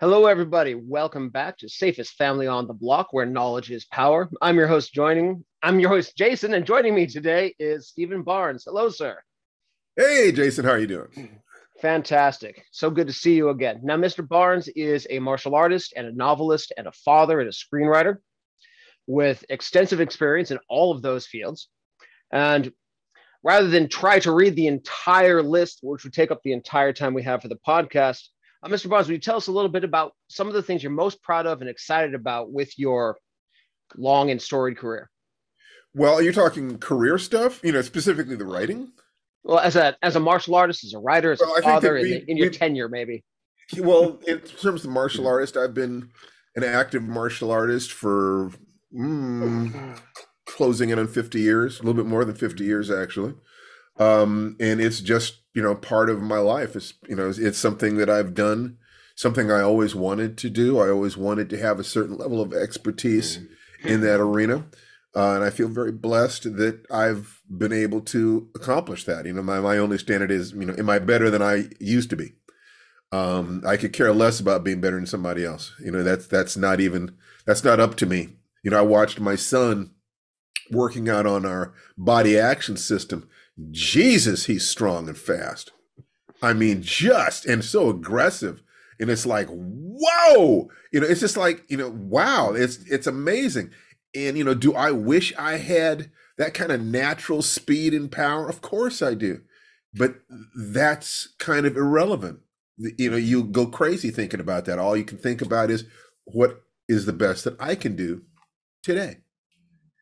Hello, everybody. Welcome back to Safest Family on the Block, where knowledge is power. I'm your host, Jason, and joining me today is Stephen Barnes. Hello, sir. Hey, Jason, how are you doing? Fantastic. So good to see you again. Now, Mr. Barnes is a martial artist and a novelist and a father and a screenwriter with extensive experience in all of those fields. And rather than try to read the entire list, which would take up the entire time we have for the podcast, Mr. Barnes, will you tell us a little bit about some of the things you're most proud of and excited about with your long and storied career? Well, you're talking career stuff, specifically the writing. Well, as a martial artist, as a writer, as a Well, I think father, that in your tenure, maybe. well, in terms of martial artist, I've been an active martial artist for closing in on 50 years, a little bit more than 50 years, actually. And it's just, part of my life. It's something that I've done, something I always wanted to do. I always wanted to have a certain level of expertise in that arena. And I feel very blessed that I've been able to accomplish that. My only standard is, am I better than I used to be? I could care less about being better than somebody else. That's not up to me. I watched my son working out on our body action system. Jesus, he's strong and fast. I mean, and so aggressive. And it's like, whoa, it's just like, wow, it's amazing. And, do I wish I had that kind of natural speed and power? Of course I do. But that's kind of irrelevant. You go crazy thinking about that. All you can think about is what is the best that I can do today.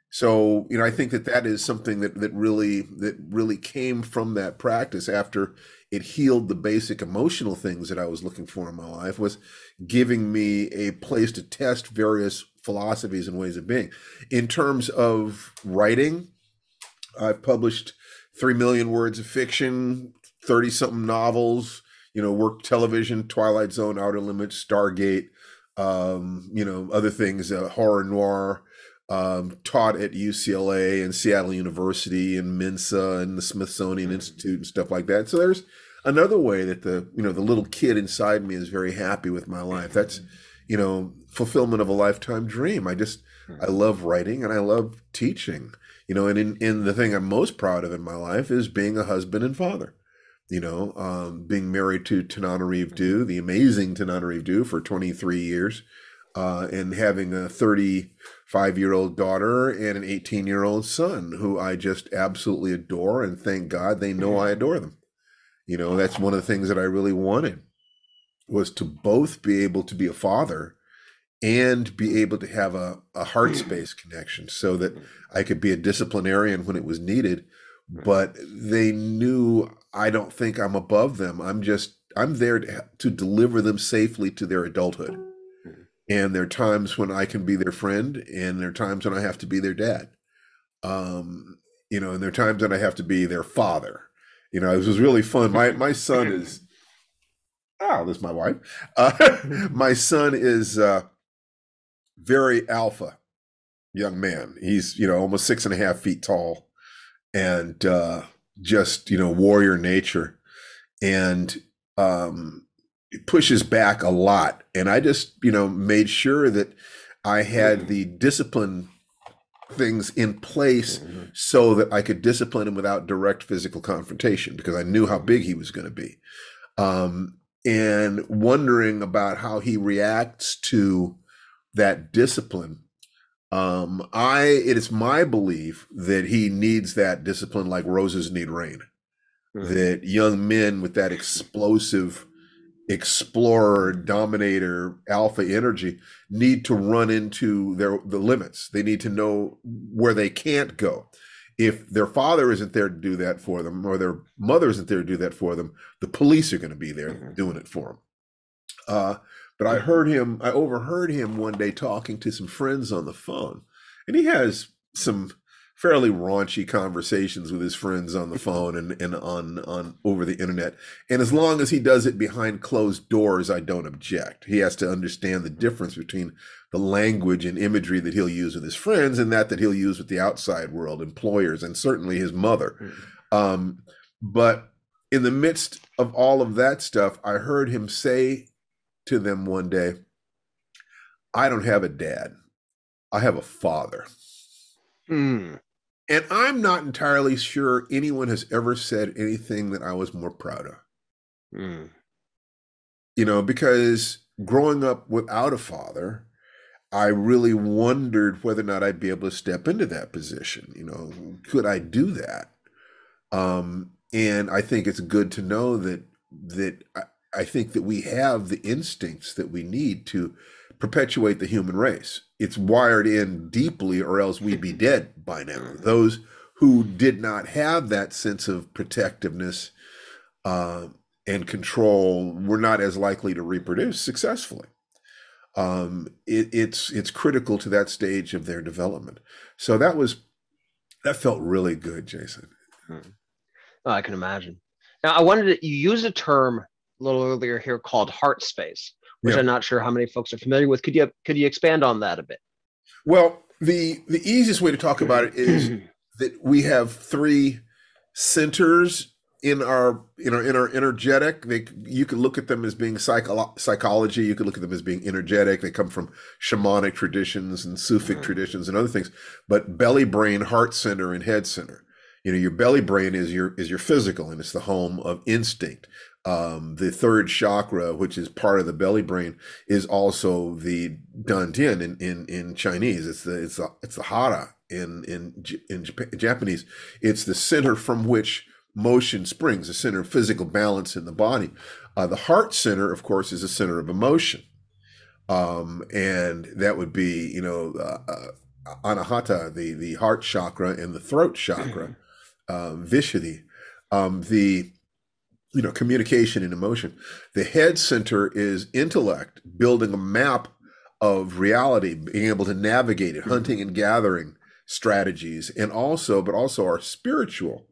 So, I think that is something that really came from that practice after it healed the basic emotional things that I was looking for in my life, was giving me a place to test various philosophies and ways of being. In terms of writing, I've published 3 million words of fiction, 30 something novels, worked television, Twilight Zone, Outer Limits, Stargate, other things, horror noir. Taught at UCLA and Seattle University and Mensa and the Smithsonian Institute and stuff like that. So there's another way that the little kid inside me is very happy with my life. That's, fulfillment of a lifetime dream. I love writing and I love teaching, and in the thing I'm most proud of in my life is being a husband and father. Being married to Tananarive Dew, the amazing Tananarive Dew, for 23 years. And having a 35-year-old daughter and an 18-year-old son who I just absolutely adore, and thank God they know I adore them. That's one of the things that I really wanted, was to both be able to be a father and be able to have a heart space connection so that I could be a disciplinarian when it was needed. But they knew I don't think I'm above them. I'm there to deliver them safely to their adulthood. And there are times when I can be their friend, and there are times when I have to be their dad. And there are times when I have to be their father. It was really fun. My son is, this is my wife. My son is very alpha young man. He's, almost 6.5 feet tall, and just, warrior nature. And pushes back a lot. And I just, made sure that I had the discipline things in place so that I could discipline him without direct physical confrontation, because I knew how big he was going to be. And wondering about how he reacts to that discipline. It is my belief that he needs that discipline like roses need rain. That young men with that explosive explorer, dominator, alpha energy need to run into the limits. They need to know where they can't go. If their father isn't there to do that for them, or their mother isn't there to do that for them, the police are going to be there doing it for them. But I overheard him one day talking to some friends on the phone, and he has some fairly raunchy conversations with his friends on the phone and on over the internet. And as long as he does it behind closed doors, I don't object. He has to understand the difference between the language and imagery that he'll use with his friends and that he'll use with the outside world, employers, and certainly his mother. But in the midst of all of that stuff, I heard him say to them one day, I don't have a dad. I have a father. Hmm. And I'm not entirely sure anyone has ever said anything that I was more proud of. Hmm. Because growing up without a father, I really wondered whether or not I'd be able to step into that position. Could I do that? And I think it's good to know that I think that we have the instincts that we need to perpetuate the human race. It's wired in deeply, or else we'd be dead by now. Those who did not have that sense of protectiveness uh, and control were not as likely to reproduce successfully. It's critical to that stage of their development. So that felt really good, Jason. Hmm. Oh, I can imagine. Now, I wanted to, you used a term a little earlier here called heart space, which Yeah. I'm not sure how many folks are familiar with. Could you expand on that a bit? Well, the easiest way to talk about it is that we have three centers in our energetic. You could look at them as being psychology. You could look at them as being energetic. They come from shamanic traditions and Sufic traditions and other things. But belly, brain, heart center, and head center. Your belly brain is your physical, and it's the home of instinct. The third chakra, which is part of the belly brain, is also the dantian in Chinese. It's the hara in Japanese. It's the center from which motion springs, the center of physical balance in the body. The heart center, of course, is a center of emotion, and that would be anahata, the heart chakra, and the throat chakra, vishuddhi, the communication and emotion. The head center is intellect, building a map of reality, being able to navigate it, hunting and gathering strategies, and but also our spiritual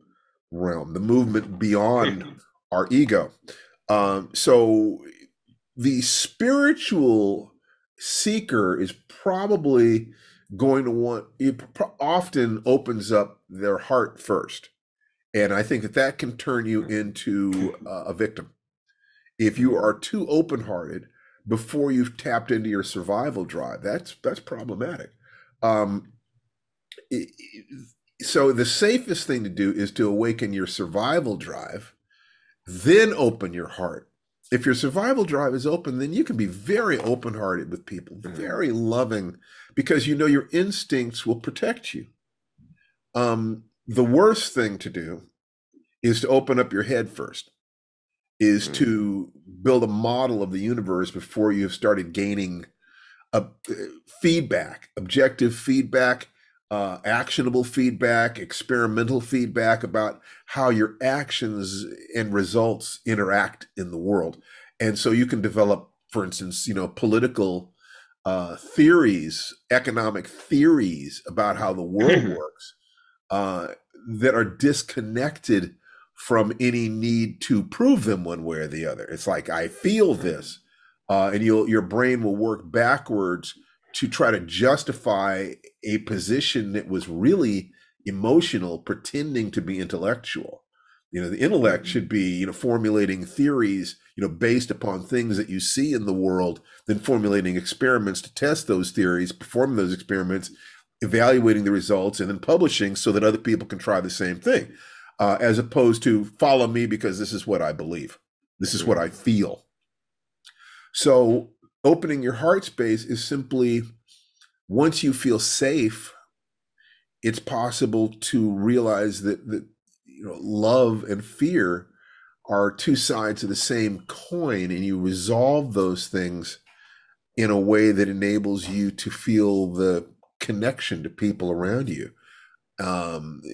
realm, the movement beyond our ego. So the spiritual seeker is probably going to often opens up their heart first. And I think that can turn you into a victim. If you are too open-hearted before you've tapped into your survival drive, that's problematic. Um, so the safest thing to do is to awaken your survival drive, then open your heart. If your survival drive is open, then you can be very open-hearted with people, very loving, because your instincts will protect you. The worst thing to do is to open up your head first, is to build a model of the universe before you've started gaining a feedback, objective feedback, actionable feedback, experimental feedback about how your actions and results interact in the world. And so you can develop, for instance, political theories, economic theories about how the world works, that are disconnected from any need to prove them one way or the other. It's like, I feel this, and your brain will work backwards to try to justify a position that was really emotional, pretending to be intellectual. The intellect should be, formulating theories, based upon things that you see in the world, then formulating experiments to test those theories, performing those experiments, evaluating the results, and then publishing so that other people can try the same thing, as opposed to follow me because this is what I believe. This is what I feel. So opening your heart space is simply, once you feel safe, it's possible to realize that love and fear are two sides of the same coin, and you resolve those things in a way that enables you to feel the connection to people around you.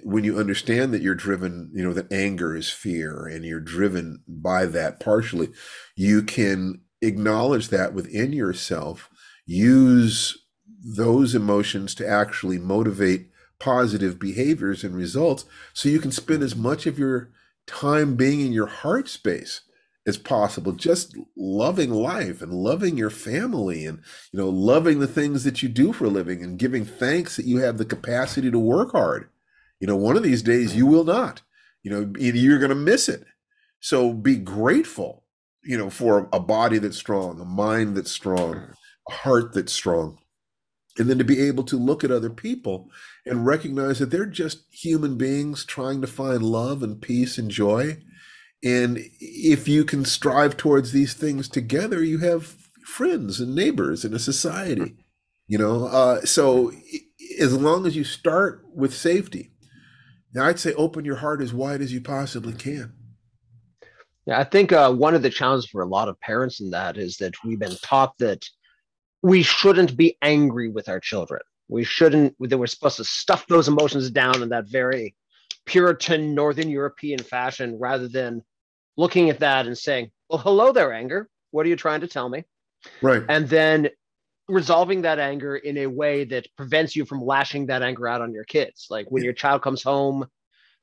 When you understand that you're driven, that anger is fear, and you're driven by that partially, you can acknowledge that within yourself, use those emotions to actually motivate positive behaviors and results, so you can spend as much of your time being in your heart space as possible, just loving life and loving your family, and loving the things that you do for a living, and giving thanks that you have the capacity to work hard. One of these days you will not. You're going to miss it. So be grateful, for a body that's strong, a mind that's strong, Mhm. a heart that's strong. And then to be able to look at other people and recognize that they're just human beings trying to find love and peace and joy. And if you can strive towards these things together, you have friends and neighbors in a society. So as long as you start with safety, now I'd say open your heart as wide as you possibly can. Yeah, I think one of the challenges for a lot of parents in that is that we've been taught that we shouldn't be angry with our children. We shouldn't, that we're supposed to stuff those emotions down in that very Puritan Northern European fashion rather than looking at that and saying, well, hello there, anger. What are you trying to tell me? Right. And then resolving that anger in a way that prevents you from lashing that anger out on your kids. Like when your child comes home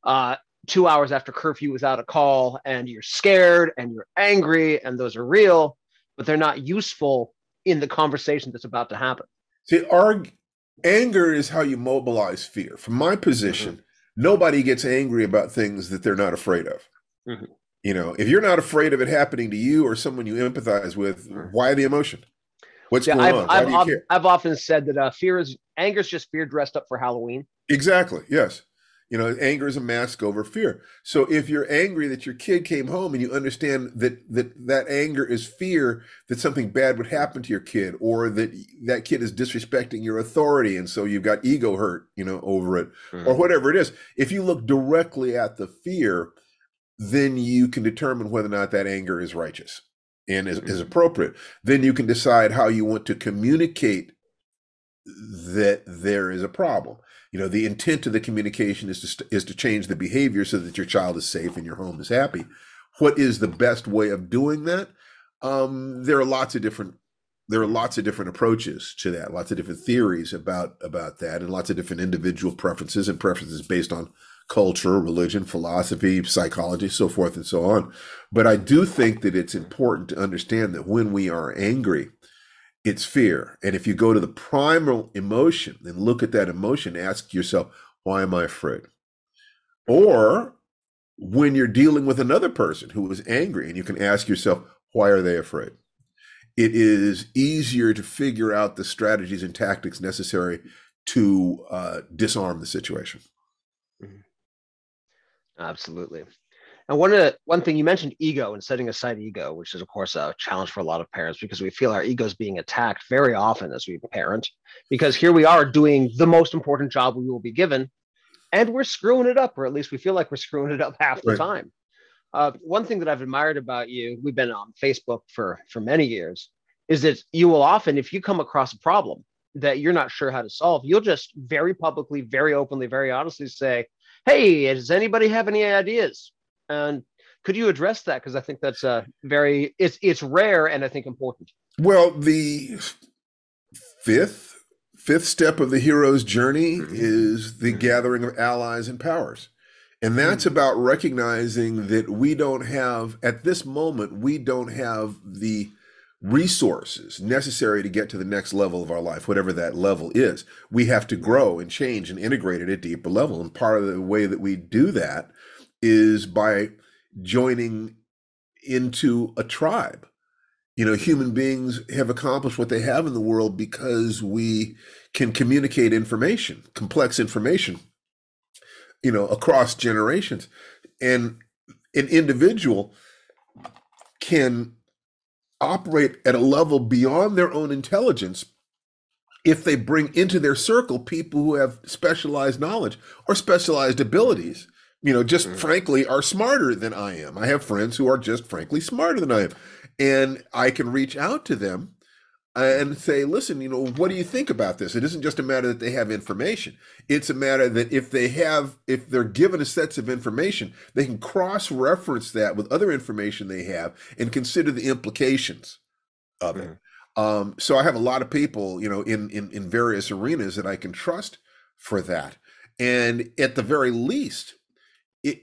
uh, 2 hours after curfew without a call and you're scared and you're angry and those are real, but they're not useful in the conversation that's about to happen. See, our anger is how you mobilize fear. From my Mm-hmm. position, nobody gets angry about things that they're not afraid of. Mm-hmm. If you're not afraid of it happening to you or someone you empathize with, why the emotion? What's Yeah, going on? Why do you care? I've often said that anger is just fear dressed up for Halloween. Exactly. Yes. Anger is a mask over fear. So if you're angry that your kid came home and you understand that anger is fear that something bad would happen to your kid, or that kid is disrespecting your authority, and so you've got ego hurt, over it, or Mm-hmm. whatever it is. If you look directly at the fear, then you can determine whether or not that anger is righteous and is appropriate. Then you can decide how you want to communicate that there is a problem. The intent of the communication is to change the behavior so that your child is safe and your home is happy. What is the best way of doing that? There are lots of different approaches to that, lots of different theories about that, and lots of different individual preferences and preferences based on culture, religion, philosophy, psychology, so forth and so on. But I do think that it's important to understand that when we are angry, it's fear. And if you go to the primal emotion and look at that emotion, ask yourself, why am I afraid? Or when you're dealing with another person who is angry, and you can ask yourself, why are they afraid? It is easier to figure out the strategies and tactics necessary to disarm the situation. Mm-hmm. Absolutely. And one thing you mentioned, ego and setting aside ego, which is of course a challenge for a lot of parents because we feel our ego is being attacked very often as we parent. Because here we are doing the most important job we will be given, and we're screwing it up, or at least we feel like we're screwing it up half the Right. time. One thing that I've admired about you, we've been on Facebook for many years, is that you will often, if you come across a problem that you're not sure how to solve, you'll just very publicly, very openly, very honestly say, "Hey, does anybody have any ideas?" And could you address that? Because I think that's it's rare and I think important. Well, the fifth fifth step of the hero's journey Mm-hmm. is the Mm-hmm. gathering of allies and powers. And that's about recognizing that we don't have, at this moment, we don't have the resources necessary to get to the next level of our life, whatever that level is. We have to grow and change and integrate at a deeper level. And part of the way that we do that is by joining into a tribe. Human beings have accomplished what they have in the world because we can communicate information, complex information, across generations. And an individual can operate at a level beyond their own intelligence if they bring into their circle people who have specialized knowledge or specialized abilities, just frankly are smarter than I am. I have friends who are just frankly smarter than I am. And I can reach out to them and say, listen, what do you think about this? It isn't just a matter that they have information. It's a matter that if they're given a sets of information, they can cross-reference that with other information they have and consider the implications of it. Mm-hmm. So I have a lot of people, in various arenas that I can trust for that. And at the very least,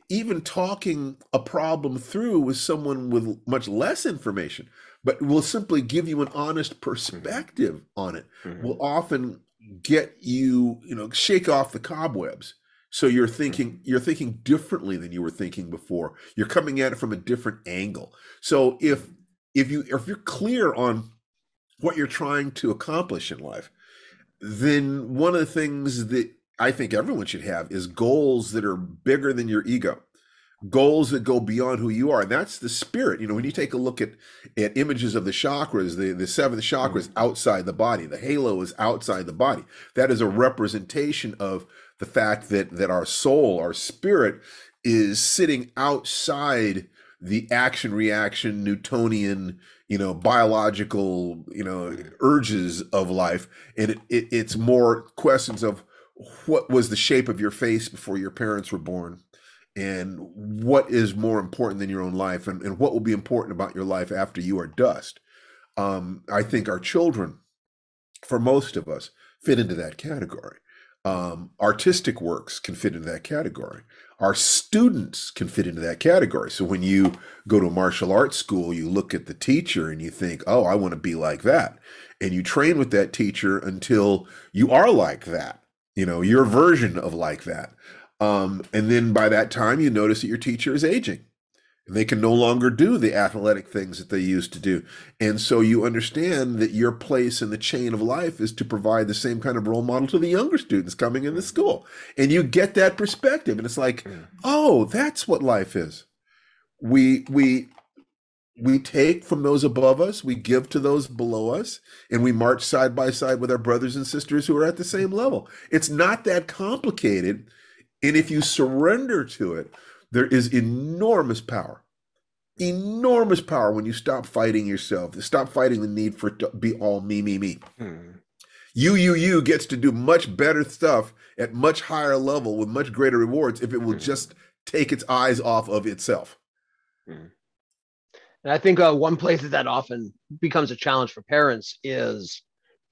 even talking a problem through with someone with much less information, but will simply give you an honest perspective on it, Mm-hmm. will often get you, shake off the cobwebs. So you're thinking differently than you were thinking before. You're coming at it from a different angle. So if if you're clear on what you're trying to accomplish in life, then one of the things that I think everyone should have is goals that are bigger than your ego, goals that go beyond who you are. And that's the spirit. You know, when you take a look at images of the chakras, the seventh chakra is outside the body. The halo is outside the body. That is a representation of the fact that our soul, our spirit, is sitting outside the action reaction Newtonian, biological, urges of life. And it's more questions of what was the shape of your face before your parents were born, and what is more important than your own life, and what will be important about your life after you are dust. I think our children, for most of us, fit into that category. Artistic works can fit into that category. Our students can fit into that category. So when you go to a martial arts school, you look at the teacher and you think, oh, I want to be like that. And you train with that teacher until you are like that, your version of like that. And then by that time, you notice that your teacher is aging. And they can no longer do the athletic things that they used to do. And so you understand that your place in the chain of life is to provide the same kind of role model to the younger students coming into school. And you get that perspective. And it's like, oh, that's what life is. We take from those above us, we give to those below us, and we march side by side with our brothers and sisters who are at the same level. It's not that complicated. And if you surrender to it, there is enormous power when you stop fighting yourself, stop fighting the need for it to be all me, me, me. You gets to do much better stuff at much higher level with much greater rewards if it will just take its eyes off of itself. And I think one place that often becomes a challenge for parents is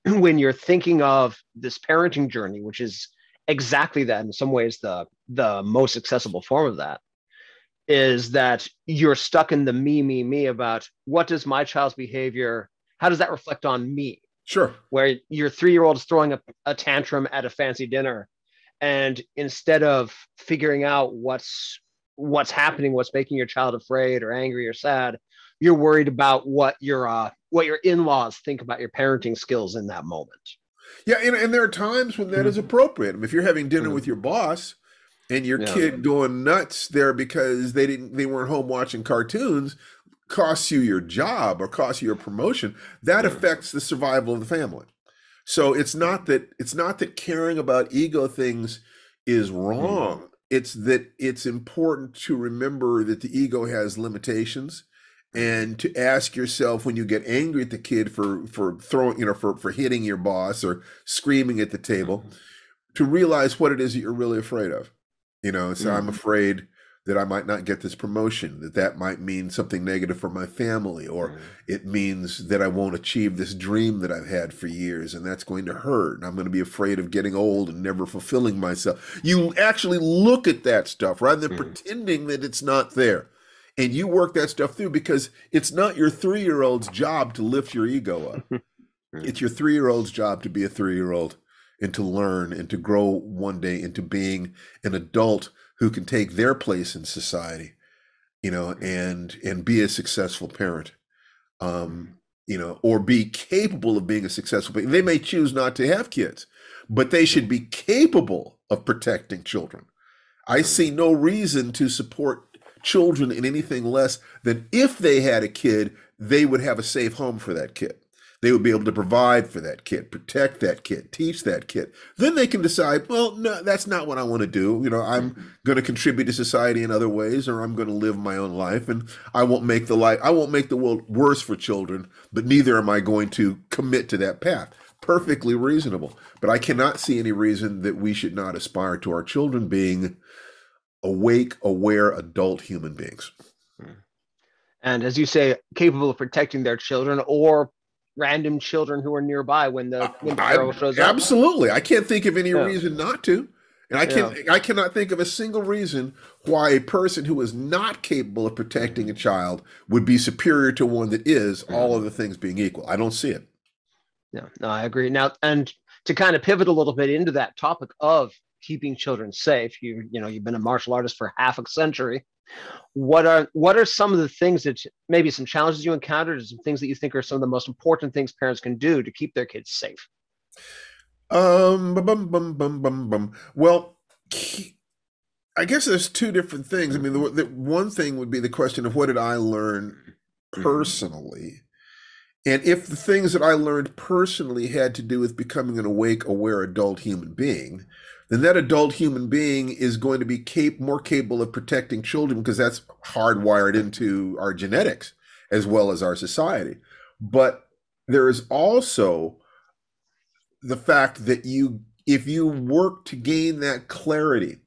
when you're thinking of this parenting journey, which is exactly that, in some ways the most accessible form of that, is that you're stuck in the me about what does my child's behavior, how does that reflect on me? Sure. Where your 3-year-old is throwing a tantrum at a fancy dinner, and instead of figuring out what's happening, what's making your child afraid or angry or sad, you're worried about what your in-laws think about your parenting skills in that moment. Yeah, and there are times when that is appropriate. I mean, if you're having dinner with your boss and your kid going nuts there because they weren't home watching cartoons, costs you your job or costs you your promotion, that affects the survival of the family. So it's not that caring about ego things is wrong. It's that it's important to remember that the ego has limitations, and to ask yourself when you get angry at the kid for throwing, for hitting your boss or screaming at the table, to realize what it is that you're really afraid of. So I'm afraid that I might not get this promotion, that might mean something negative for my family, or it means that I won't achieve this dream that I've had for years, and that's going to hurt, and I'm going to be afraid of getting old and never fulfilling myself. You actually look at that stuff rather than pretending that it's not there. And you work that stuff through, because it's not your 3-year-old's job to lift your ego up. It's your 3-year-old's job to be a 3-year-old and to learn and to grow one day into being an adult who can take their place in society, and be a successful parent, or be capable of being a successful parent. They may choose not to have kids, but they should be capable of protecting children. I see no reason to support children in anything less than if they had a kid, they would have a safe home for that kid. They would be able to provide for that kid, protect that kid, teach that kid. Then they can decide, well, no, that's not what I want to do. I'm going to contribute to society in other ways, or I'm going to live my own life, and I won't make the world worse for children, but neither am I going to commit to that path. Perfectly reasonable. But I cannot see any reason that we should not aspire to our children being awake, aware, adult human beings. And as you say, capable of protecting their children or random children who are nearby when the peril shows up. Absolutely. I can't think of any reason not to. And I cannot think of a single reason why a person who is not capable of protecting a child would be superior to one that is, all other things being equal. I don't see it. No, I agree. Now, and to kind of pivot a little bit into that topic of keeping children safe. You've been a martial artist for half a century. What are some of the things that maybe some challenges you encountered, some things that you think are some of the most important things parents can do to keep their kids safe? Bum, bum, bum, bum, bum, bum. Well, I guess there's two different things. I mean, the one thing would be the question of what did I learn personally? And if the things that I learned personally had to do with becoming an awake, aware adult human being, then that adult human being is going to be more capable of protecting children because that's hardwired into our genetics as well as our society. But there is also the fact that if you work to gain that clarity,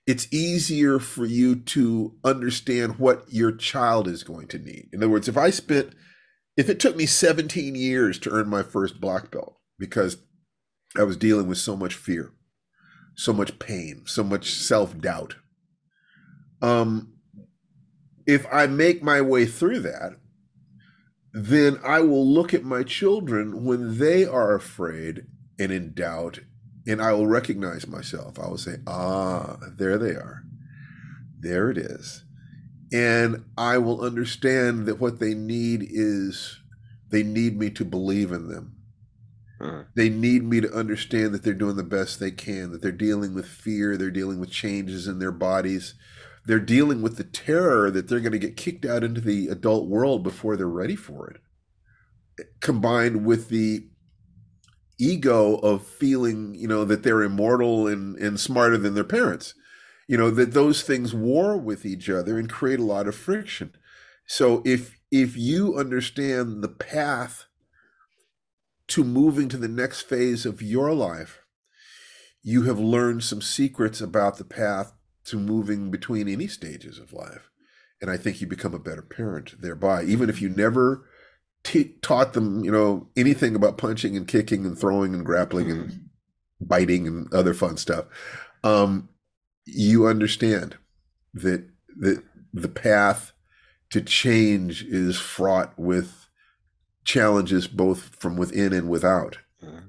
it's easier for you to understand what your child is going to need. In other words, if it took me 17 years to earn my first black belt because I was dealing with so much fear, so much pain, so much self-doubt. If I make my way through that, then I will look at my children when they are afraid and in doubt, and I will recognize myself. I will say, there they are. There it is. And I will understand that what they need is they need me to believe in them. They need me to understand that they're doing the best they can, that they're dealing with fear, they're dealing with changes in their bodies, they're dealing with the terror that they're going to get kicked out into the adult world before they're ready for it, combined with the ego of feeling, that they're immortal and smarter than their parents. That those things war with each other and create a lot of friction. So if you understand the path to moving to the next phase of your life, you have learned some secrets about the path to moving between any stages of life. And I think you become a better parent thereby, even if you never taught them, anything about punching and kicking and throwing and grappling and biting and other fun stuff. You understand that the path to change is fraught with challenges both from within and without.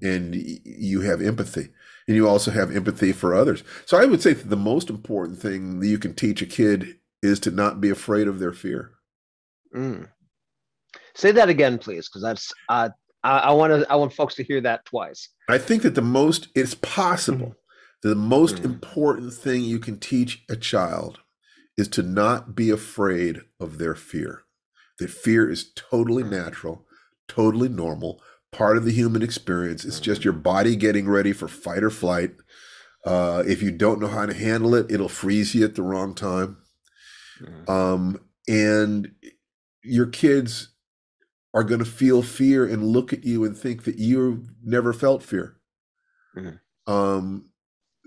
And you have empathy. And you also have empathy for others. So I would say that the most important thing that you can teach a kid is to not be afraid of their fear. Say that again, please, because that's I want folks to hear that twice. I think that it's possible. The most important thing you can teach a child is to not be afraid of their fear. That fear is totally natural, totally normal, part of the human experience. It's just your body getting ready for fight or flight. If you don't know how to handle it, it'll freeze you at the wrong time. And your kids are going to feel fear and look at you and think that you've never felt fear.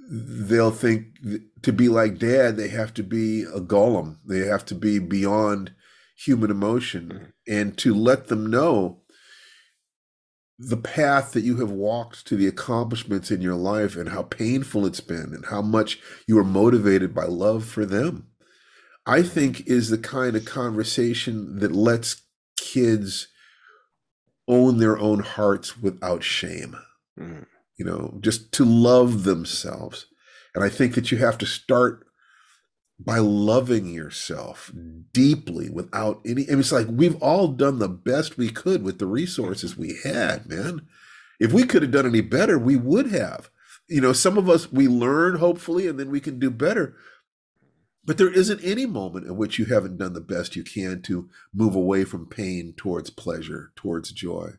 They'll think to be like dad, they have to be a golem. They have to be beyond human emotion. And to let them know the path that you have walked to the accomplishments in your life and how painful it's been and how much you are motivated by love for them, I think is the kind of conversation that lets kids own their own hearts without shame. Just to love themselves. And I think that you have to start by loving yourself deeply without any, and it's like we've all done the best we could with the resources we had, man. If we could have done any better, we would have. Some of us, we learn hopefully, and then we can do better. But there isn't any moment in which you haven't done the best you can to move away from pain towards pleasure, towards joy.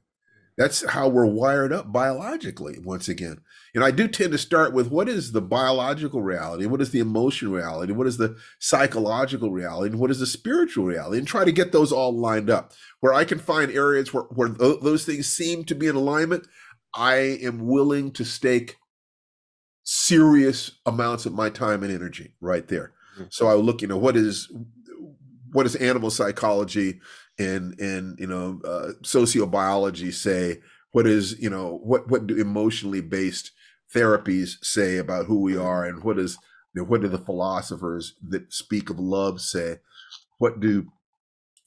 That's how we're wired up biologically, once again. And I do tend to start with what is the biological reality, what is the emotional reality, what is the psychological reality, and what is the spiritual reality, and try to get those all lined up. Where I can find areas where those things seem to be in alignment, I am willing to stake serious amounts of my time and energy right there. So I look, what is animal psychology and sociobiology say? What is, what do emotionally based therapies say about who we are, and what do the philosophers that speak of love say? What do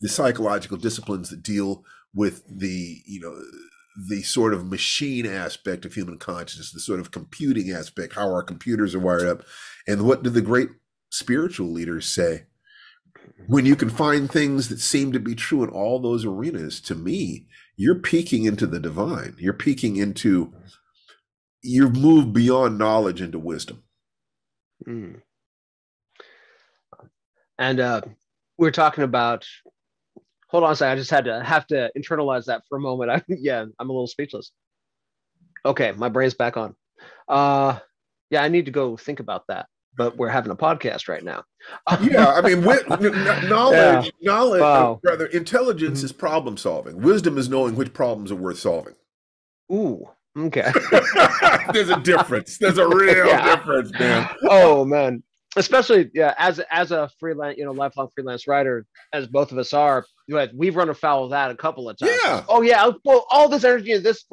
the psychological disciplines that deal with the the sort of machine aspect of human consciousness, the sort of computing aspect, how our computers are wired up. And what do the great spiritual leaders say? When you can find things that seem to be true in all those arenas, to me, you're peeking into the divine. You're peeking into, you've moved beyond knowledge into wisdom. Mm. And we're talking about, hold on a second, I just have to internalize that for a moment. I'm a little speechless. Okay, my brain's back on. Yeah, I need to go think about that. But we're having a podcast right now. Yeah, I mean, knowledge, Wow. rather, intelligence is problem solving. Wisdom is knowing which problems are worth solving. Ooh, okay. There's a difference. There's a real difference, man. Oh man, especially as a freelance, lifelong freelance writer, as both of us are, we've run afoul of that a couple of times. Yeah. Oh yeah, well, all this energy is this.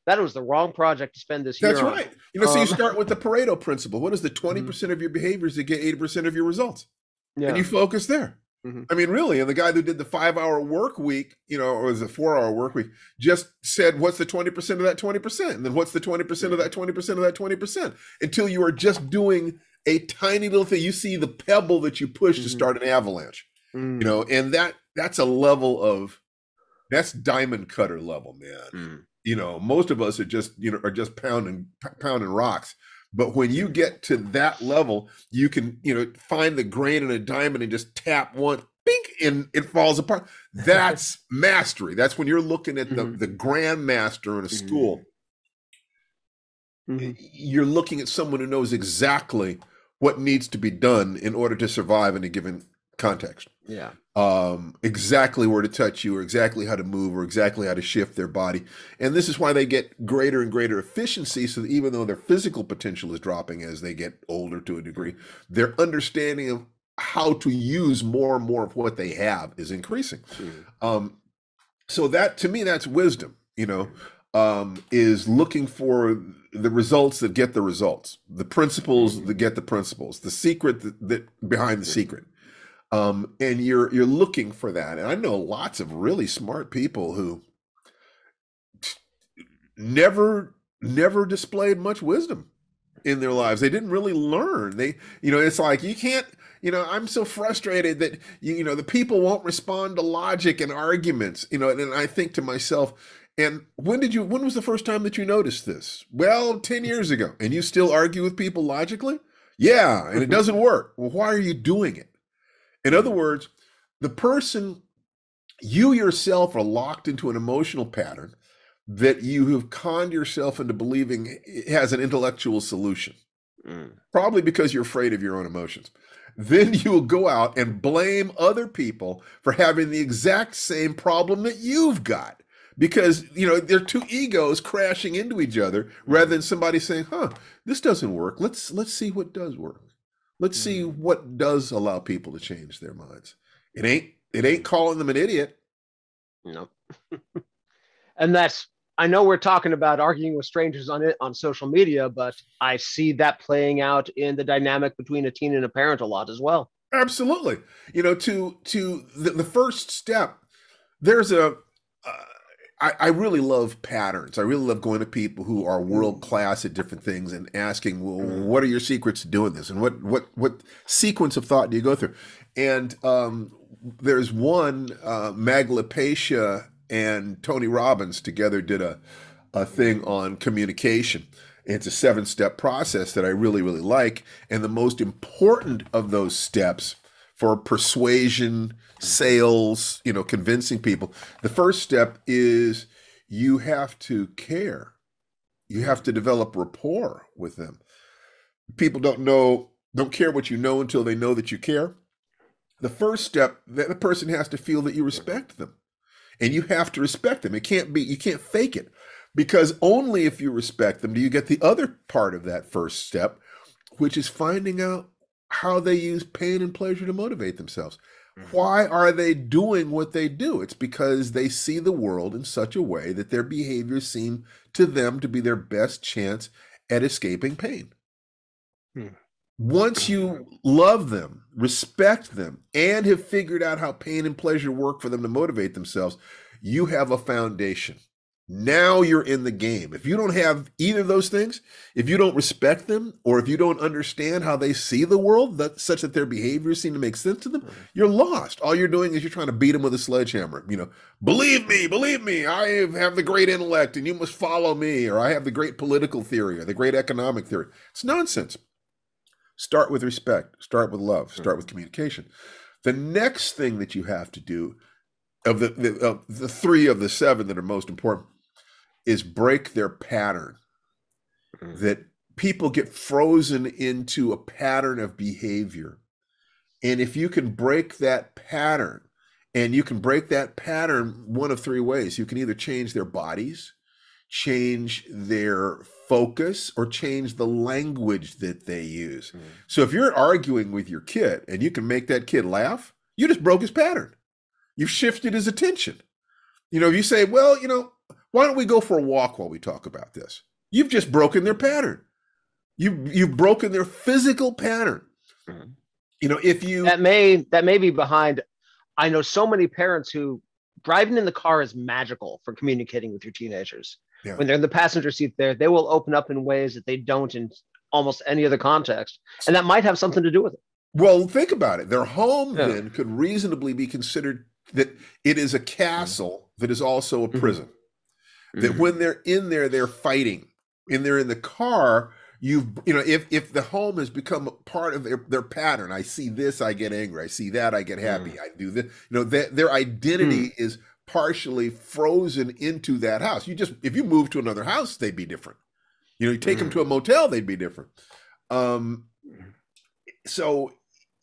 That was the wrong project to spend this year on. That's right. So you start with the Pareto principle. What is the 20% of your behaviors that get 80% of your results? Yeah. And you focus there. Mm-hmm. I mean, really, and the guy who did the 5-hour work week, or was a 4-hour work week, just said, what's the 20% of that 20%? And then what's the 20% of that 20% of that 20%? Until you are just doing a tiny little thing. You see the pebble that you push to start an avalanche, and that's a level of, that's diamond cutter level, man. Most of us are just pounding rocks. But when you get to that level, you can, find the grain in a diamond and just tap one, bink, and it falls apart. That's mastery. That's when you're looking at the grandmaster in a school. You're looking at someone who knows exactly what needs to be done in order to survive in a given context. Yeah. Exactly where to touch you, or exactly how to move, or exactly how to shift their body. And this is why they get greater and greater efficiency, so that even though their physical potential is dropping as they get older to a degree, their understanding of how to use more and more of what they have is increasing. So that, to me, that's wisdom, is looking for the results that get the results, the principles that get the principles, the secret that behind the secret. And you're looking for that. And I know lots of really smart people who never displayed much wisdom in their lives. They didn't really learn. It's like, you can't, I'm so frustrated that, the people won't respond to logic and arguments, and I think to myself, and when was the first time that you noticed this? Well, 10 years ago. And you still argue with people logically? Yeah. And it doesn't work. Well, why are you doing it? In other words, you yourself are locked into an emotional pattern that you have conned yourself into believing it has an intellectual solution, probably because you're afraid of your own emotions. Then you will go out and blame other people for having the exact same problem that you've got, because, they're two egos crashing into each other, rather than somebody saying, this doesn't work. Let's see what does work. Let's see what does allow people to change their minds. It ain't calling them an idiot. No. And I know we're talking about arguing with strangers on social media, but I see that playing out in the dynamic between a teen and a parent a lot as well. Absolutely. To the first step, there's I really love patterns. I really love going to people who are world class at different things and asking, well, what are your secrets to doing this? And what sequence of thought do you go through? And there's one, Maglapacia and Tony Robbins together did a thing on communication. It's a 7-step process that I really, really like. And the most important of those steps for persuasion, sales, convincing people, the first step is you have to care. You have to develop rapport with them. People don't care what you know until they know that you care. The first step, the person has to feel that you respect them, and you have to respect them. You can't fake it, because only if you respect them do you get the other part of that first step, which is finding out how they use pain and pleasure to motivate themselves. Why are they doing what they do? It's because they see the world in such a way that their behaviors seem to them to be their best chance at escaping pain. Once you love them, respect them, and have figured out how pain and pleasure work for them to motivate themselves, you have a foundation. Now you're in the game. If you don't have either of those things, if you don't respect them, or if you don't understand how they see the world, such that their behaviors seem to make sense to them, you're lost. All you're doing is you're trying to beat them with a sledgehammer. Believe me, I have the great intellect and you must follow me, or I have the great political theory or the great economic theory. It's nonsense. Start with respect, start with love, start with communication. The next thing that you have to do, of the three of the seven that are most important, is break their pattern. That people get frozen into a pattern of behavior. And if you can break that pattern, and you can break that pattern one of three ways. You can either change their bodies, change their focus, or change the language that they use. So if you're arguing with your kid and you can make that kid laugh, you just broke his pattern. You've shifted his attention. You say, well, why don't we go for a walk while we talk about this? You've just broken their pattern. You've broken their physical pattern. If you that may be behind. I know so many parents who driving in the car is magical for communicating with your teenagers. Yeah. When they're in the passenger seat there, they will open up in ways that they don't in almost any other context. And that might have something to do with it. Well, think about it. Their home then could reasonably be considered that it is a castle that is also a prison. That when they're in there, they're fighting. And they're in the car, if the home has become a part of their pattern, I see this, I get angry. I see that, I get happy. I do this. Their identity is partially frozen into that house. If you move to another house, they'd be different. You take them to a motel, they'd be different. So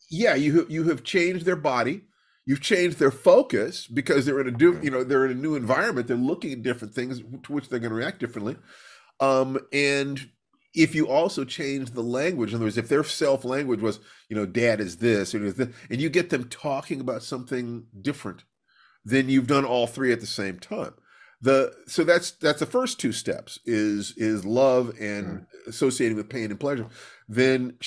yeah, you have changed their body. You've changed their focus because they're in they're in a new environment. They're looking at different things to which they're going to react differently. And if you also change the language, in other words, if their self-language was, dad is this, and you get them talking about something different, then you've done all three at the same time. So that's the first two steps is love and associating with pain and pleasure. Then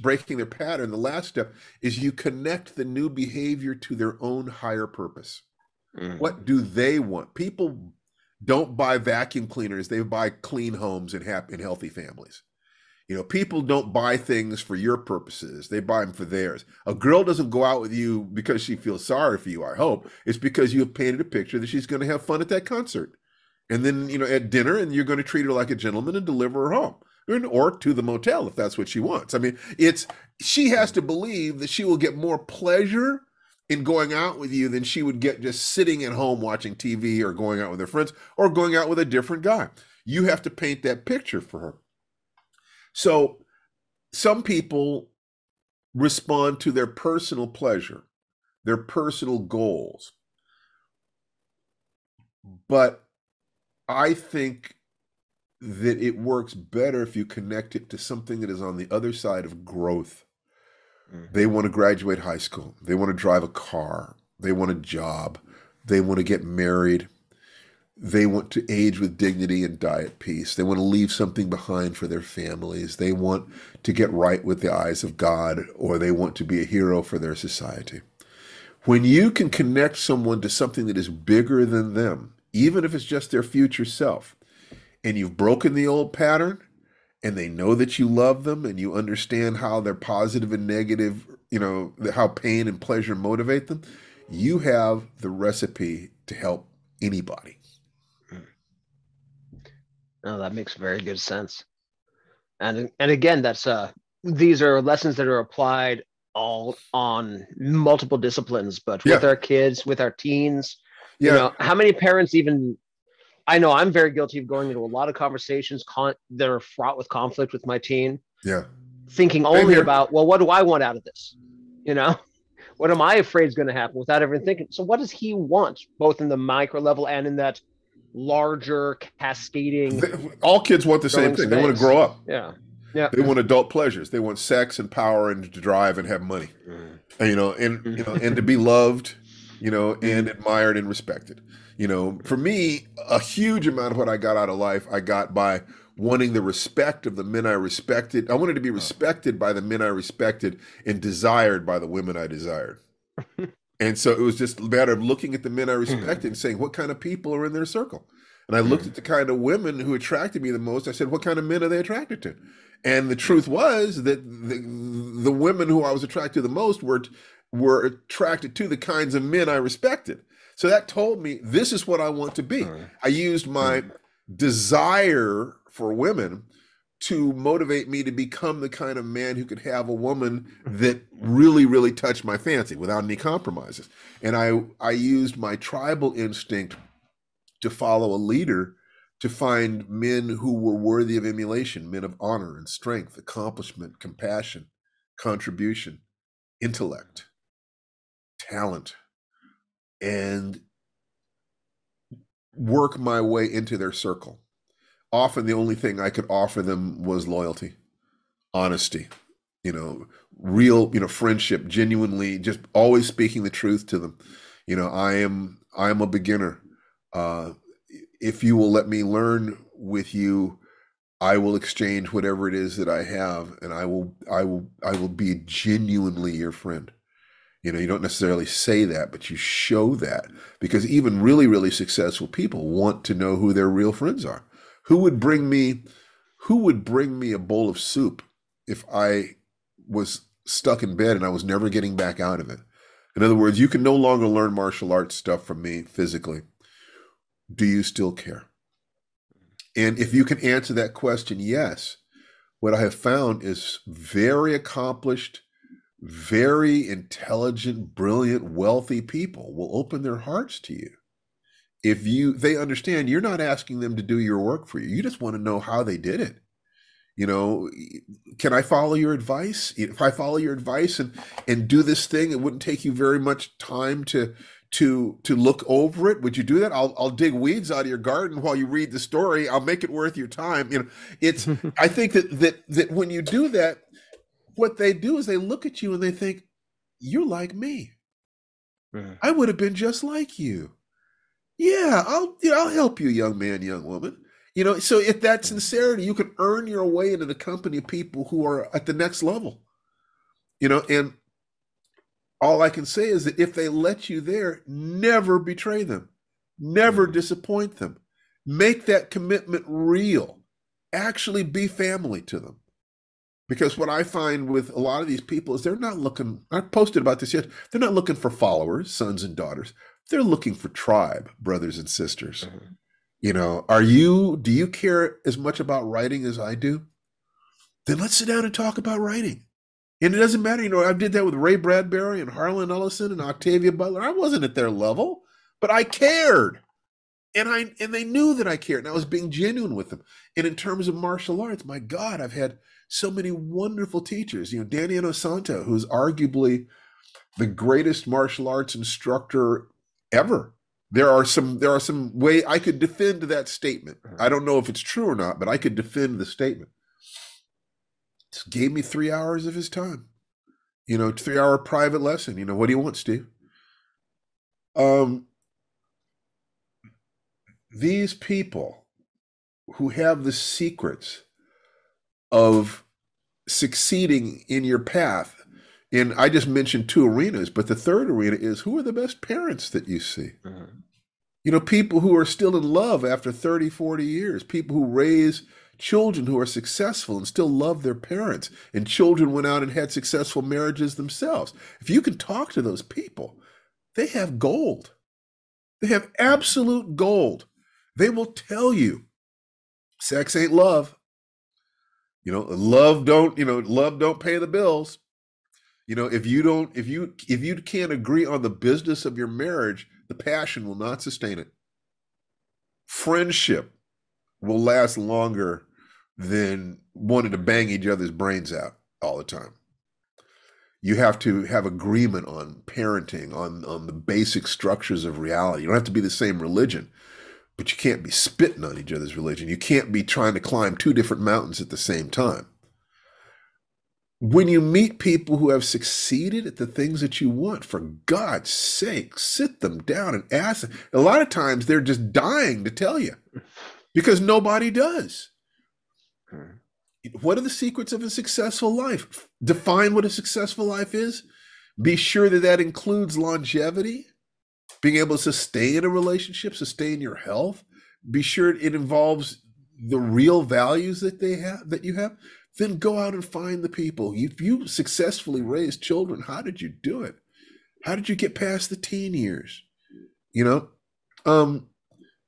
breaking their pattern. The last step is you connect the new behavior to their own higher purpose. What do they want? People don't buy vacuum cleaners; they buy clean homes and healthy families. People don't buy things for your purposes; they buy them for theirs. A girl doesn't go out with you because she feels sorry for you. I hope it's because you have painted a picture that she's going to have fun at that concert, and then at dinner, and you're going to treat her like a gentleman and deliver her home, or to the motel if that's what she wants. I mean, she has to believe that she will get more pleasure in going out with you than she would get just sitting at home watching TV or going out with her friends or going out with a different guy. You have to paint that picture for her. So some people respond to their personal pleasure, their personal goals. But I think that it works better if you connect it to something that is on the other side of growth. They want to graduate high school. They want to drive a car. They want a job. They want to get married. They want to age with dignity and die at peace. They want to leave something behind for their families. They want to get right with the eyes of God, or they want to be a hero for their society. When you can connect someone to something that is bigger than them, even if it's just their future self, and you've broken the old pattern, and they know that you love them, and you understand how their positive and negative, how pain and pleasure motivate them, you have the recipe to help anybody. No, that makes very good sense. And again, these are lessons that are applied all on multiple disciplines, but with our kids, with our teens, how many parents even, I know I'm very guilty of going into a lot of conversations that are fraught with conflict with my teen. Yeah. Thinking only about, well, what do I want out of this? What am I afraid is going to happen without ever thinking? So what does he want, both in the micro level and in that larger cascading? All kids want the same thing. They want to grow up. Yeah. They want adult pleasures. They want sex and power and to drive and have money, and to be loved, and admired and respected. For me, a huge amount of what I got out of life, I got by wanting the respect of the men I respected. I wanted to be respected by the men I respected and desired by the women I desired. And so it was just a matter of looking at the men I respected and saying, what kind of people are in their circle? And I looked at the kind of women who attracted me the most. I said, what kind of men are they attracted to? And the truth was that the women who I was attracted to the most were attracted to the kinds of men I respected. So that told me this is what I want to be. I used my desire for women to motivate me to become the kind of man who could have a woman that really, really touched my fancy without any compromises. And I used my tribal instinct to follow a leader to find men who were worthy of emulation, men of honor and strength, accomplishment, compassion, contribution, intellect, talent, and work my way into their circle. Often the only thing I could offer them was loyalty, honesty, real, friendship, genuinely just always speaking the truth to them. I am a beginner. If you will let me learn with you, I will exchange whatever it is that I have, and I will be genuinely your friend. You don't necessarily say that, but you show that, because even really, really successful people want to know who their real friends are. Who would bring me a bowl of soup if I was stuck in bed and I was never getting back out of it? In other words, you can no longer learn martial arts stuff from me physically. Do you still care? And if you can answer that question, yes, what I have found is very accomplished, very intelligent, brilliant, wealthy people will open their hearts to you. If they understand you're not asking them to do your work for you. You just want to know how they did it. Can I follow your advice? If I follow your advice and do this thing, it wouldn't take you very much time to look over it. Would you do that? I'll dig weeds out of your garden while you read the story. I'll make it worth your time. It's I think that when you do that, what they do is they look at you and they think, you're like me. I would have been just like you. Yeah, I'll help you, young man, young woman. So if that sincerity, you can earn your way into the company of people who are at the next level. And all I can say is that if they let you there, never betray them, never disappoint them. Make that commitment real. Actually be family to them. Because what I find with a lot of these people is they're not looking, I posted about this yet, they're not looking for followers, sons and daughters. They're looking for tribe, brothers and sisters. Do you care as much about writing as I do? Then let's sit down and talk about writing. And it doesn't matter, I did that with Ray Bradbury and Harlan Ellison and Octavia Butler. I wasn't at their level, but I cared. And they knew that I cared, and I was being genuine with them. And in terms of martial arts, my God, I've had so many wonderful teachers. Danny Inosanto, who's arguably the greatest martial arts instructor ever. There are some way I could defend that statement. I don't know if it's true or not, but I could defend the statement. Just gave me 3 hours of his time. 3-hour private lesson. What do you want, Steve? These people who have the secrets of succeeding in your path, and I just mentioned 2 arenas, but the third arena is, who are the best parents that you see? People who are still in love after 30, 40 years, people who raise children who are successful and still love their parents, and children went out and had successful marriages themselves. If you can talk to those people, they have gold. They have absolute gold. They will tell you, sex ain't love. Love don't pay the bills. If you can't agree on the business of your marriage, the passion will not sustain it. Friendship will last longer than wanting to bang each other's brains out all the time. You have to have agreement on parenting, on the basic structures of reality. You don't have to be the same religion, but you can't be spitting on each other's religion. You can't be trying to climb 2 different mountains at the same time. When you meet people who have succeeded at the things that you want, for God's sake, sit them down and ask them. A lot of times they're just dying to tell you because nobody does. What are the secrets of a successful life? Define what a successful life is. Be sure that that includes longevity, being able to sustain a relationship, sustain your health. Be sure it involves the real values that they have, that you have. Then go out and find the people. If you successfully raised children, how did you do it? How did you get past the teen years? You know, um,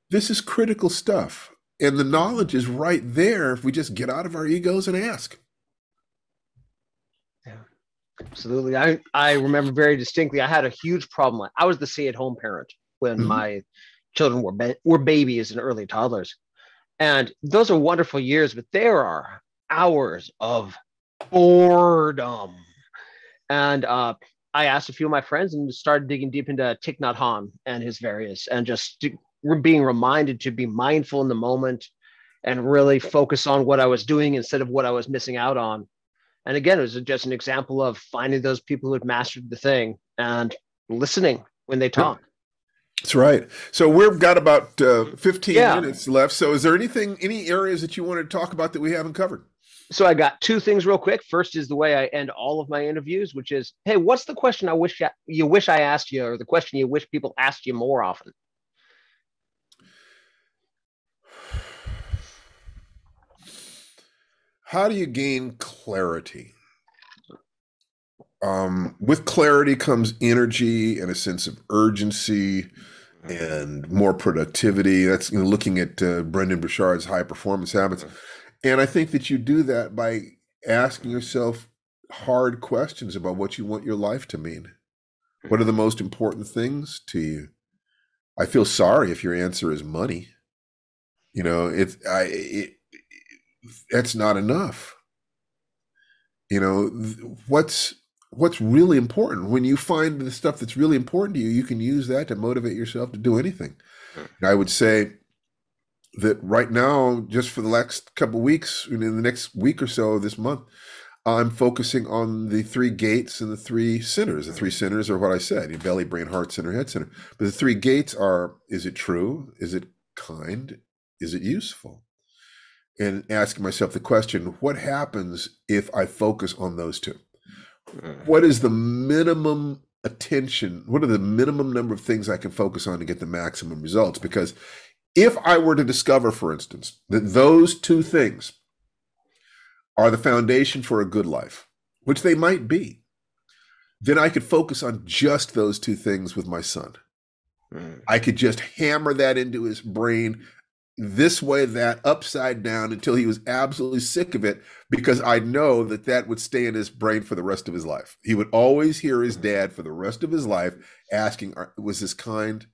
this is critical stuff. And the knowledge is right there if we just get out of our egos and ask. Yeah, absolutely. I remember very distinctly. I had a huge problem. I was the stay-at-home parent when Mhm. my children were babies and early toddlers, and those are wonderful years. But there are hours of boredom, and I asked a few of my friends and started digging deep into Thich Nhat Hanh and his various, and just being reminded to be mindful in the moment and really focus on what I was doing instead of what I was missing out on. And again, it was just an example of finding those people who had mastered the thing and listening when they Yep, talk. that's right. So we've got about 15 Yeah. minutes left. So is there anything, any areas that you want to talk about that we haven't covered? So I got two things real quick. First is the way I end all of my interviews, which is, hey, what's the question you wish I asked you, or the question you wish people asked you more often? How do you gain clarity? With clarity comes energy and a sense of urgency and more productivity. That's, you know, looking at Brendan Burchard's high performance habits. And I think that you do that by asking yourself hard questions about what you want your life to mean. What are the most important things to you? I feel sorry if your answer is money. You know, that's not enough. You know, what's really important. When you find the stuff that's really important to you, you can use that to motivate yourself to do anything. And I would say that right now, just for the next couple of weeks, in the next week or so of this month, I'm focusing on the three gates and the three centers. The three centers are what I said: your belly, brain, heart center, head center. But the three gates are: is it true? Is it kind? Is it useful? And asking myself the question: what happens if I focus on those two? What is the minimum attention? What are the minimum number of things I can focus on to get the maximum results? Because if I were to discover, for instance, that those two things are the foundation for a good life, which they might be, then I could focus on just those two things with my son. I could just hammer that into his brain this way, that, upside down, until he was absolutely sick of it, because I know that that would stay in his brain for the rest of his life. He would always hear his dad for the rest of his life asking, was this kind?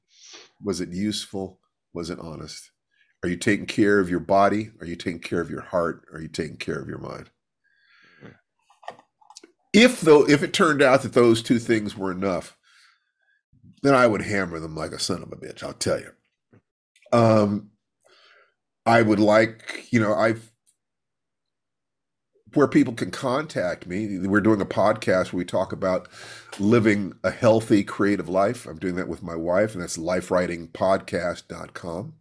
Was it useful? Was it honest? Are you taking care of your body? Are you taking care of your heart? Are you taking care of your mind? If it turned out that those two things were enough, then I would hammer them like a son of a bitch, I'll tell you. I would like, you know, where people can contact me. We're doing a podcast where we talk about living a healthy, creative life. I'm doing that with my wife, and that's lifewritingpodcast.com.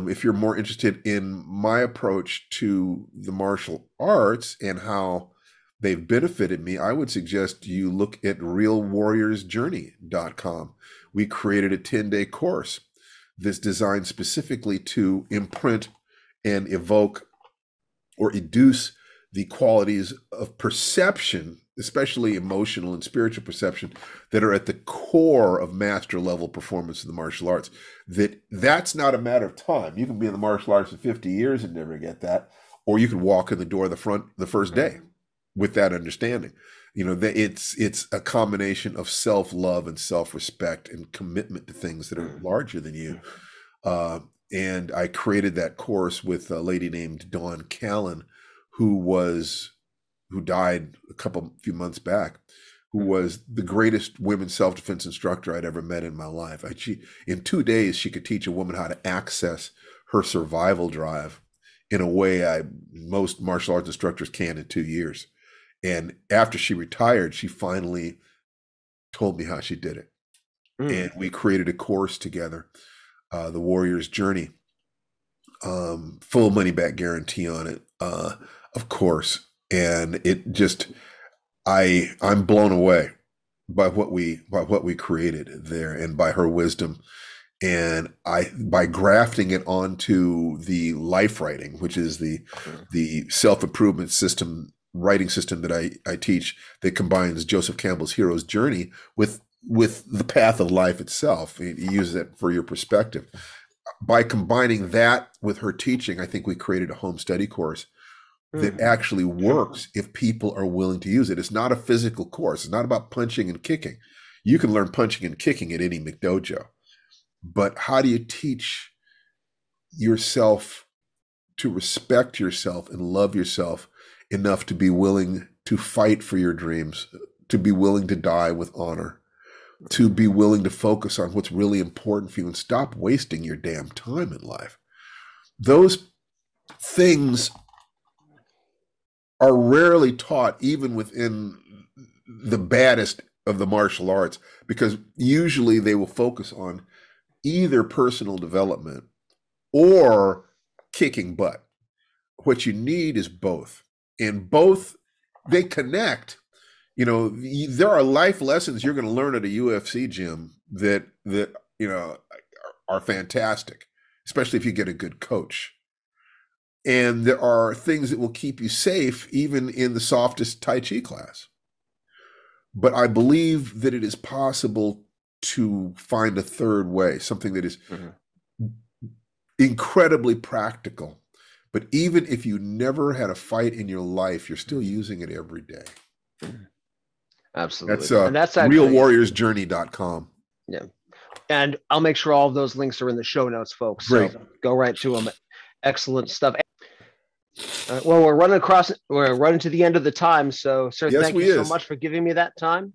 If you're more interested in my approach to the martial arts and how they've benefited me, I would suggest you look at realwarriorsjourney.com. We created a 10-day course that's designed specifically to imprint and evoke or educe the qualities of perception, especially emotional and spiritual perception, that are at the core of master level performance in the martial arts. That's not a matter of time. You can be in the martial arts for 50 years and never get that, or you can walk in the door the first day with that understanding. You know, that it's a combination of self-love and self-respect and commitment to things that are larger than you. And I created that course with a lady named Dawn Callan, who died few months back, who was the greatest women's self-defense instructor I'd ever met in my life. In 2 days, she could teach a woman how to access her survival drive in a way most martial arts instructors can in 2 years. And after she retired, she finally told me how she did it. And we created a course together, The Warrior's Journey, full money back guarantee on it, of course. And it just, I'm blown away. by what we created there, and by her wisdom. And by grafting it onto the life writing, which is the self-improvement system, writing system that I teach, that combines Joseph Campbell's hero's journey with the path of life itself. You use that for your perspective. By combining that with her teaching, I think we created a home study course that actually works if people are willing to use it. It's not a physical course. It's not about punching and kicking. You can learn punching and kicking at any McDojo. But how do you teach yourself to respect yourself and love yourself enough to be willing to fight for your dreams, to be willing to die with honor, to be willing to focus on what's really important for you and stop wasting your damn time in life? Those things are rarely taught, even within the baddest of the martial arts, because usually they will focus on either personal development or kicking butt. What you need is both. And both, they connect. You know, there are life lessons you're going to learn at a UFC gym that you know, are fantastic, especially if you get a good coach. And there are things that will keep you safe even in the softest Tai Chi class. But I believe that it is possible to find a third way, something that is incredibly practical. But even if you never had a fight in your life, you're still using it every day. Absolutely. And that's actually realwarriorsjourney.com. Yeah. And I'll make sure all of those links are in the show notes, folks. Great. So go right to them. Excellent stuff. Well, we're running to the end of the time. So, sir, yes, thank you so much for giving me that time.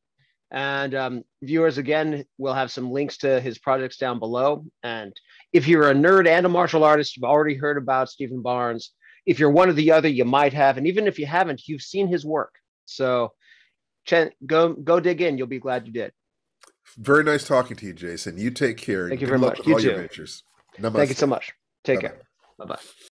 And viewers, again, we'll have some links to his projects down below. And if you're a nerd and a martial artist, you've already heard about Stephen Barnes. If you're one or the other, you might have. And even if you haven't, you've seen his work. So go dig in. You'll be glad you did. Very nice talking to you, Jason. You take care. Thank you very much. You too. Your ventures. Thank you so much. Take care. Bye-bye.